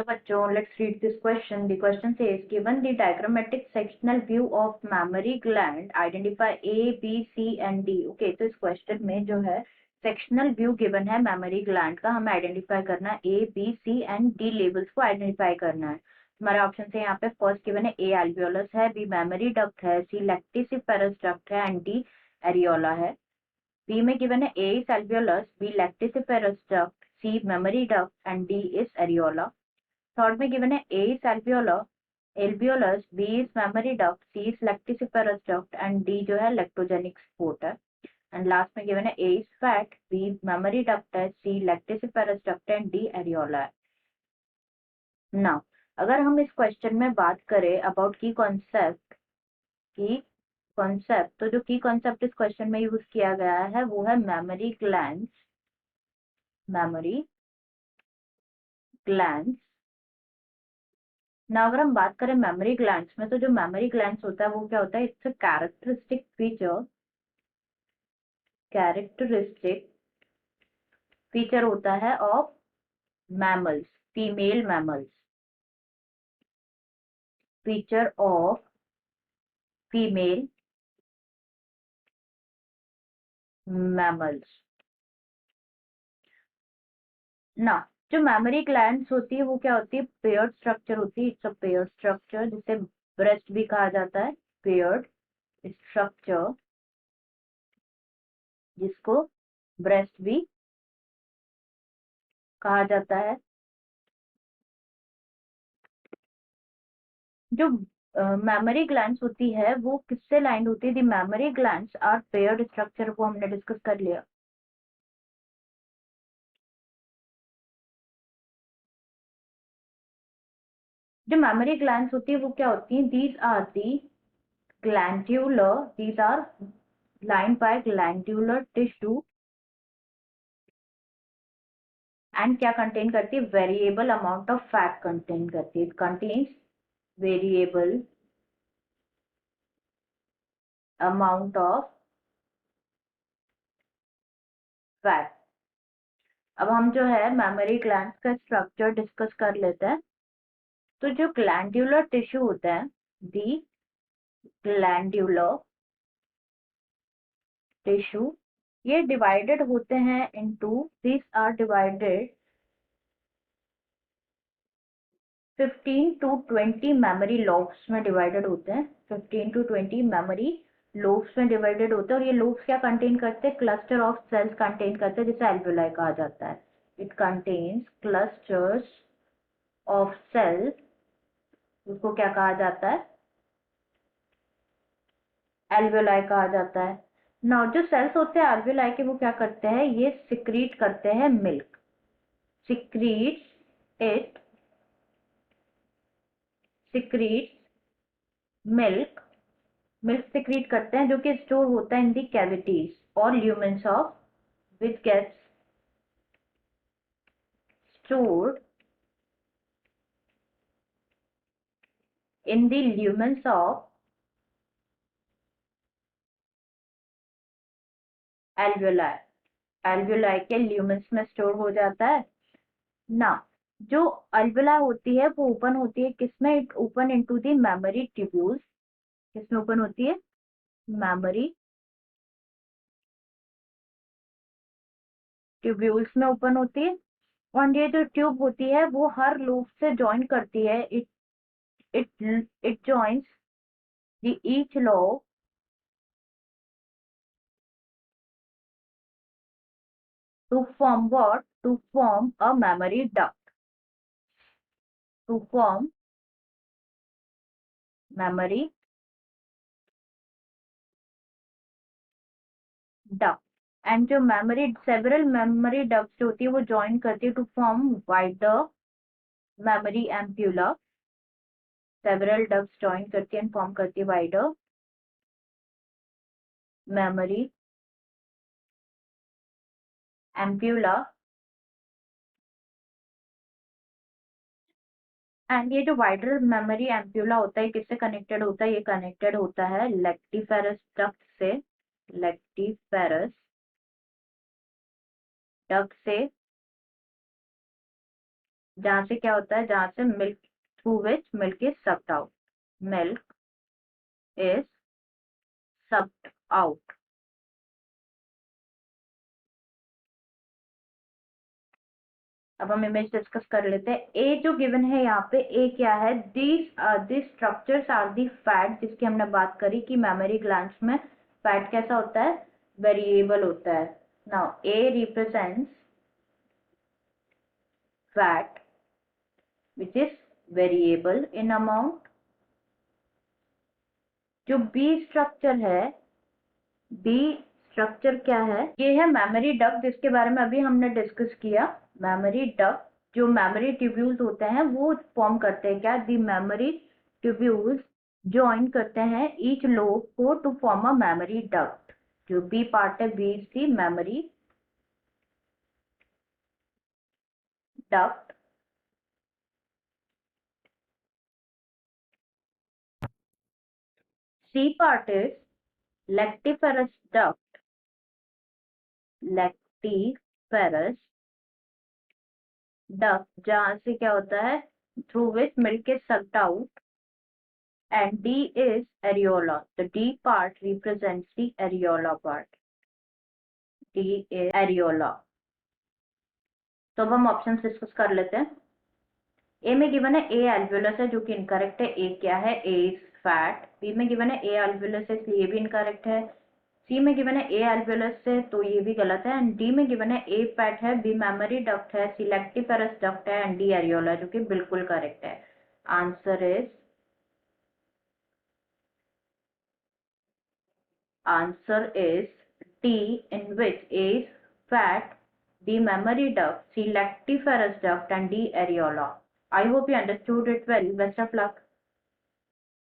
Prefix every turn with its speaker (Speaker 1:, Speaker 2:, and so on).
Speaker 1: बच्चों, let's read this question. The question says, given the diagrammatic sectional view of mammary gland, identify A, B, C and D. Okay, तो इस question में जो है sectional view given है memory gland का, हमें identify करना है A, B, C and D levels को आइडेंटिफाई करना है। हमारा ऑप्शन से यहाँ पे फर्स्ट गिवन है ए एल्वियोलस है, बी मेमोरी डक्ट है, सी लैक्टिसिफेरस डक्ट है एंड डी एरियोला है। बी में गिवन है A is alveolus, B lactiferous duct, C memory duct and D is areola. Third में given है A is alveolus, B is mammary duct, C is lacticiferous duct and D जो है lactogenic sport है। And last में given है A is fat, B mammary duct है, C lacticiferous duct and D areola है। Now अगर हम इस क्वेश्चन में बात करें अबाउट की कॉन्सेप्ट, तो जो की कॉन्सेप्ट इस क्वेश्चन में यूज किया गया है वो है मेमोरी ग्लैंड्स ना। अगर हम बात करें मेमोरी ग्लैंड्स में, तो जो मेमोरी ग्लैंड्स होता है वो क्या होता है, इट्स अ कैरेक्टरिस्टिक फीचर होता है of mammals, female mammals, feature of female mammals ना। जो मेमोरी ग्लैंड्स होती है वो क्या होती है, पेयर्ड स्ट्रक्चर होती है, इट्स अ पेयर्ड स्ट्रक्चर, जिसे ब्रेस्ट भी कहा जाता है, पेयर्ड स्ट्रक्चर जिसको ब्रेस्ट भी कहा जाता है। जो मेमोरी ग्लैंड्स होती है वो किससे लाइंड होती है, the mammary glands are paired structure को हमने डिस्कस कर लिया। जो मेमोरी ग्लैंड्स होती है वो क्या होती है, these are lined by glandular tissue and क्या कंटेन करती है, variable amount of fat contain करती है, it contains variable amount of fat. अब हम जो है मेमोरी ग्लैंड्स का स्ट्रक्चर डिस्कस कर लेते हैं। तो जो ग्लैंड्यूलर टिश्यू होता है, दी ग्लैंड्यूलर टिश्यू, ये डिवाइडेड होते हैं into, this are divided 15 to 20 mammary lobes में डिवाइडेड होते हैं, 15 to 20 मेमोरी लोब्स में डिवाइडेड होते हैं। और ये लोब्स क्या कंटेन करते हैं, क्लस्टर ऑफ सेल्स कंटेन करते हैं, जिसे एल्वियोलाई कहा जाता है। It contains clusters of cells, उसको क्या कहा जाता है, एल्वियोलाई कहा जाता है। नाउ जो सेल्स होते हैं एल्वियोलाई के, वो क्या करते हैं, ये सिक्रीट करते हैं मिल्क, सिक्रीट्स मिल्क सिक्रीट करते हैं, जो कि स्टोर होता है इन दी कैविटीज और lumens of, which gets stored in the lumens of alveoli के ल्यूमेंस में स्टोर हो जाता है ना। जो एल्वियोलाई होती है वो ओपन होती है किसमें, it open into the mammary tubules, किसमें ओपन होती है, मेमोरी ट्यूब्यूल्स में ओपन होती है। और ये जो ट्यूब होती है वो हर लूप से ज्वाइन करती है, it joins the each lobe to form what, to form a memory duct, to form memory duct। And जो सेवरल मेमोरी डक्ट्स होती है वो ज्वाइन करती है to form wider mammary ampulla, several ducts join करती है एंड फॉर्म करती है वाइडर मेमोरी एम्प्यूला। एंड ये जो वाइडर मेमोरी एम्प्यूला होता है किससे कनेक्टेड होता है, ये कनेक्टेड होता है लेक्टिफेरस डक्ट से, लेक्टिफेरस डक्ट से जहाँ से क्या होता है, जहाँ से milk, through which milk is sucked out, milk is sucked out. अब हम इमेज डिस्कस कर लेते हैं। ए जो गिवन है यहाँ पे, ए क्या है, this structures are the fat, जिसकी हमने बात करी कि मेमोरी ग्लैंड्स में फैट कैसा होता है, वेरिएबल होता है। Now A represents fat which is variable in amount. जो बी स्ट्रक्चर है, बी स्ट्रक्चर क्या है, ये है मेमोरी डक्ट, जिसके बारे में अभी हमने डिस्कस किया। मेमोरी डक्ट, जो मेमोरी ट्यूब्यूल्स होते हैं वो फॉर्म करते हैं क्या, दी मेमोरी ट्यूब्यूल्स ज्वाइन करते हैं ईच लोब को to form a mammary duct. जो बी पार्ट है, B C mammary duct. C part is lactiferous duct, lactiferous duct, जहां से क्या होता है, through which milk is sucked out, and D is areola. The D part represents the areola part. D is areola. तो अब हम option discuss कर लेते हैं। ए में गिवन है ए एल्वुलस है, जो कि इनकरेक्ट है। ए क्या है, ए इज फैट। बी में गिवन है ए एल्वुलस है, इसलिए ये भी इनकरेक्ट है। सी में गिवन है ए एल्वुलस है, तो ये भी गलत है। एंड डी में गिवन है ए फैट है, बी मेमोरी डक्ट है, सी लैक्टिफेरस डक्ट है, एंड डी एरियोला, जो कि बिल्कुल करेक्ट है। Answer is D, in which A is fat, B mammary duct, C lactiferous duct, and D areola. I hope you understood it well. Best of luck.